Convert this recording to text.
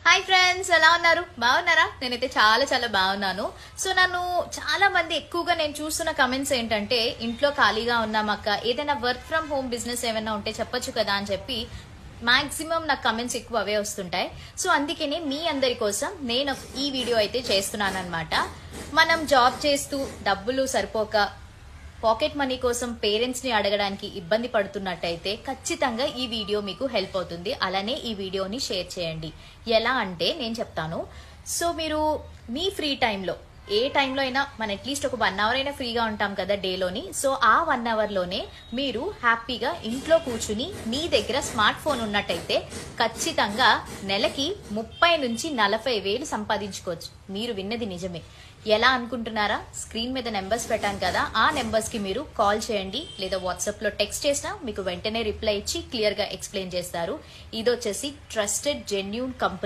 Hi friends, ఎలా ఉన్నారు? బాగున్నారా? నేనైతే చాలా చాలా బాగున్నాను. సో నన్ను చాలా మంది ఎక్కువగా నేను చూస్తున్న కమెంట్స్ ఏంటంటే, ఇంట్లో ఖాళీగా ఉన్నాం అక్క, ఏదైనా వర్క్ ఫ్రమ్ హోమ్ బిజినెస్ ఏమైనా ఉంటే చెప్పొచ్చు కదా అని చెప్పి మాక్సిమం నాకు కమెంట్స్ ఎక్కువ అవే వస్తుంటాయి. సో అందుకనే మీ అందరి కోసం నేను ఈ వీడియో అయితే చేస్తున్నాను అనమాట. మనం జాబ్ చేస్తూ డబ్బులు సరిపోక పాకెట్ మనీ కోసం పేరెంట్స్ ని అడగడానికి ఇబ్బంది పడుతున్నట్టయితే ఖచ్చితంగా ఈ వీడియో మీకు హెల్ప్ అవుతుంది. అలానే ఈ వీడియోని షేర్ చేయండి. ఎలా అంటే నేను చెప్తాను. సో మీరు మీ ఫ్రీ టైంలో ఏ టైంలో అయినా మన అట్లీస్ట్ ఒక 1 అవర్ అయినా ఫ్రీగా ఉంటాం కదా డేలోని. సో ఆ 1 అవర్ లోనే మీరు హ్యాపీగా ఇంట్లో కూర్చుని మీ దగ్గర స్మార్ట్ ఫోన్ ఉన్నట్టయితే ఖచ్చితంగా నెలకి 30 నుంచి 40 వేలు సంపాదించుకోవచ్చు. మీరు విన్నది నిజమే. ఎలా అనుకుంటున్నారా? స్క్రీన్ మీద నెంబర్స్ పెట్టాను కదా, ఆ నెంబర్స్ కి మీరు కాల్ చేయండి, లేదా వాట్సాప్ లో టెక్స్ట్ చేసినా మీకు వెంటనే రిప్లై ఇచ్చి క్లియర్ గా ఎక్స్ప్లెయిన్ చేస్తారు. ఇది వచ్చేసి ట్రస్టెడ్ జెన్యూన్ కంపెనీ.